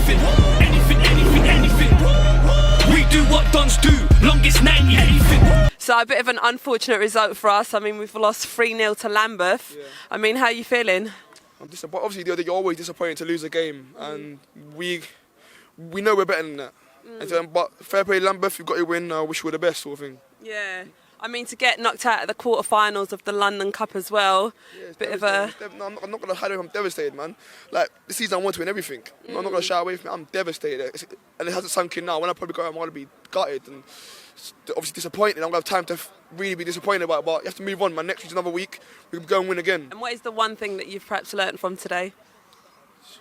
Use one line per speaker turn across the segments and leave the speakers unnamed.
anything, anything, anything, anything. We do what dons do, longest 90, anything.
So a bit of an unfortunate result for us. I mean, we've lost 3-0 to Lambeth.
Yeah.
I mean, how are you feeling?
I'm disappointed. Obviously, you're always disappointed to lose a game, and we know we're better than that. And so, but fair play, Lambeth, you've got your win. I wish you all the best, sort of thing.
Yeah. I mean, to get knocked out at the quarterfinals of the London Cup as well.
Yeah, it's
bit of a.
No, I'm not gonna hide it. I'm devastated, man. Like this season, I want to win everything. I'm not gonna shy away from it. I'm devastated, and it hasn't sunk in now. When I probably go, I'm gonna be gutted and obviously disappointed. I'm gonna have time to really be disappointed about it. But you have to move on, man. Next week's another week. We can go and win again.
And what is the one thing that you've perhaps learnt from today?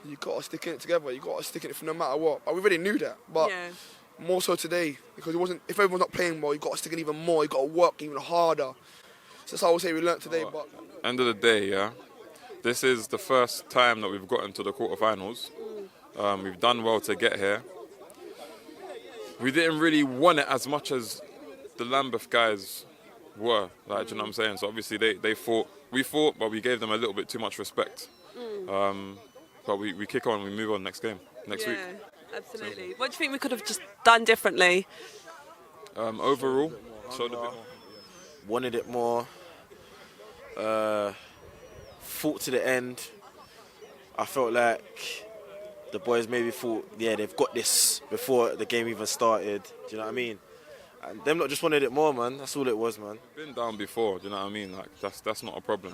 You gotta stick in it together. You gotta stick in it for no matter what. We already knew that, but.
Yeah.
More so today, because it wasn't. If everyone's not playing well, you got to stick in even more. You got to work even harder. So that's how I would say we learnt today. But
end of the day, yeah, this is the first time that we've gotten to the quarterfinals. We've done well to get here. We didn't really want it as much as the Lambeth guys were. Like, do you know what I'm saying? So obviously they fought. We fought, but we gave them a little bit too much respect. But we kick on. We move on next game, next week.
Absolutely. What do you think we could have just done differently?
Overall, showed a bit more.
Wanted it more. Fought to the end. I felt like the boys maybe thought, yeah, they've got this before the game even started. Do you know what I mean? And them lot just wanted it more, man. That's all it was, man.
Been down before, do you know what I mean? Like that's not a problem.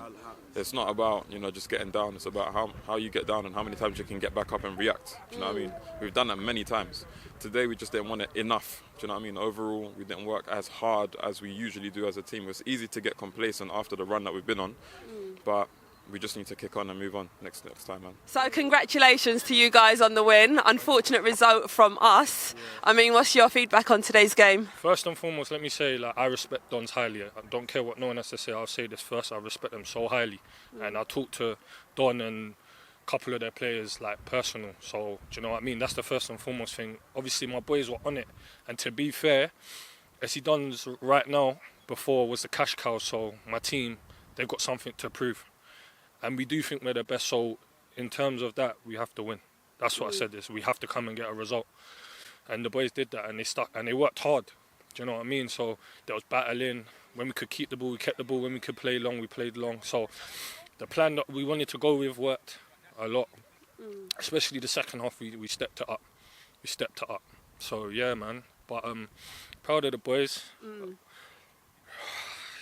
It's not about, just getting down. It's about how you get down and how many times you can get back up and react. Do you know what I mean? We've done that many times. Today we just didn't want it enough. Do you know what I mean? Overall, we didn't work as hard as we usually do as a team. It's easy to get complacent after the run that we've been on, but we just need to kick on and move on next time, man.
So congratulations to you guys on the win. Unfortunate result from us. I mean, what's your feedback on today's game?
First and foremost, let me say, I respect Dons highly. I don't care what no one has to say. I'll say this first. I respect them so highly. And I talked to Don and a couple of their players, personal. So, do you know what I mean? That's the first and foremost thing. Obviously, my boys were on it. And to be fair, SC Dons right now, before was the cash cow. So my team, they've got something to prove. And we do think we're the best, so in terms of that, we have to win. That's what I said, we have to come and get a result. And the boys did that, and they stuck, and they worked hard. Do you know what I mean? So there was battling. When we could keep the ball, we kept the ball. When we could play long, we played long. So the plan that we wanted to go with worked a lot. Especially the second half, we stepped it up. We stepped it up. So yeah, man. But proud of the boys.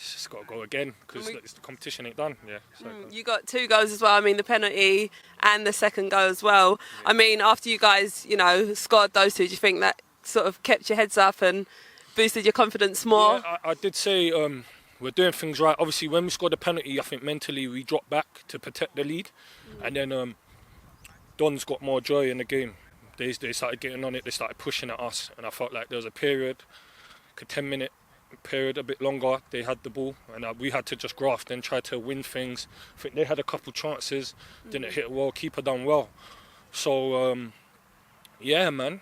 Just got to go again because the competition ain't done. Yeah. So
You got 2 goals as well. I mean, the penalty and the second goal as well. I mean, after you guys, scored those 2, do you think that sort of kept your heads up and boosted your confidence more?
Yeah, I did say we're doing things right. Obviously, when we scored the penalty, I think mentally we dropped back to protect the lead, and then Don's got more joy in the game. They started getting on it. They started pushing at us, and I felt like there was a period, a 10-minute period, a bit longer. They had the ball, and we had to just graft and try to win things. I think they had a couple chances, didn't hit well. Keeper done well. So yeah, man.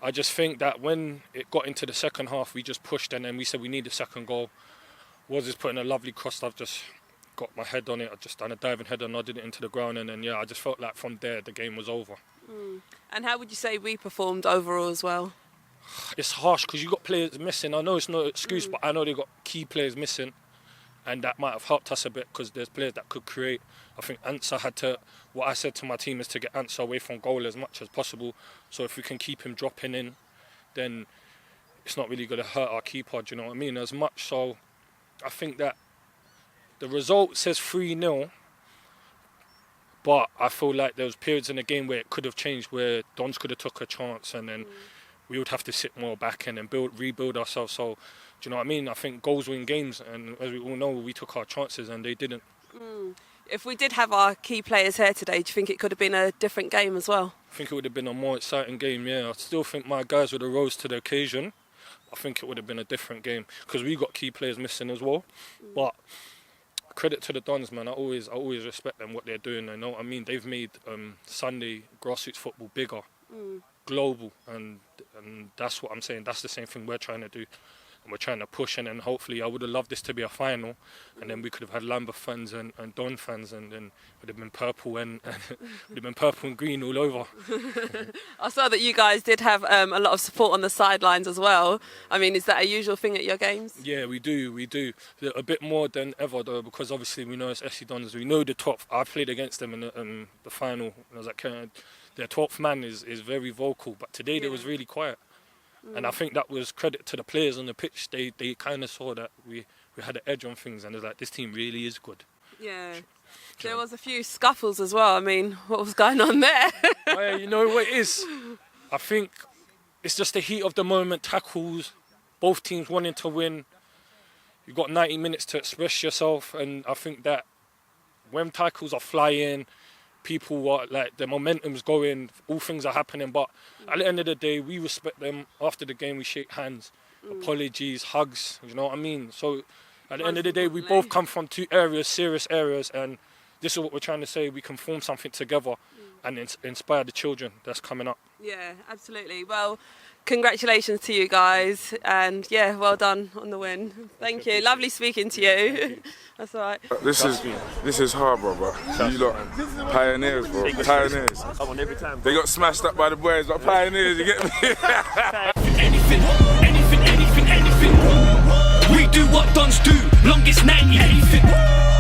I just think that when it got into the second half, we just pushed, and then we said we need a second goal. Was just putting a lovely cross. I've just got my head on it. I just done a diving header, nodded it into the ground, and then yeah, I just felt like from there the game was over.
And how would you say we performed overall as well?
It's harsh because you got players missing. I know it's no excuse, but I know they got key players missing, and that might have helped us a bit because there's players that could create. I think Ansah had to. What I said to my team is to get Ansah away from goal as much as possible. So if we can keep him dropping in, then it's not really going to hurt our keeper. Do you know what I mean? As much. So I think that the result says 3-0. But I feel like there was periods in the game where it could have changed, where Dons could have took a chance, and then we would have to sit more back and rebuild ourselves. So, do you know what I mean? I think goals win games, and as we all know, we took our chances and they didn't.
If we did have our key players here today, do you think it could have been a different game as well?
I think it would have been a more exciting game, yeah. I still think my guys would have rose to the occasion. I think it would have been a different game because we got key players missing as well. But credit to the Dons, man. I always respect them, what they're doing. I know what I mean. They've made Sunday grassroots football bigger, global, and that's what I'm saying. That's the same thing we're trying to do. and we're trying to push. And then hopefully, I would have loved this to be a final, and then we could have had Lambeth fans and Don fans, and then it would have been purple and would have been purple and green all over.
I saw that you guys did have a lot of support on the sidelines as well. I mean, is that a usual thing at your games?
Yeah, we do. A bit more than ever though, because obviously we know it's SC Dons. We know the top. I played against them in the final. I was like, their 12th man is very vocal, but today they was really quiet. And I think that was credit to the players on the pitch. They kind of saw that we had an edge on things, and they're like, this team really is good.
Yeah. There was a few scuffles as well. I mean, what was going on there?
Well, you know what it is? I think it's just the heat of the moment, tackles, both teams wanting to win. You've got 90 minutes to express yourself, and I think that when tackles are flying, people are like, the momentum's going, all things are happening, but at the end of the day, we respect them. After the game, we shake hands, apologies, hugs, you know what I mean? So at the end of the day, we both come from two areas, serious areas, and this is what we're trying to say. We can form something together and inspire the children that's coming up.
Yeah, absolutely. Well, congratulations to you guys, and yeah, well done on the win. Thank you. Lovely speaking to you. That's all right.
This is hard, brother. You lot, pioneers, bro. Pioneers.
Come on, every time.
They got smashed up by the boys, but pioneers, you get me?
Anything. We do what dons do, longest 90. Anything.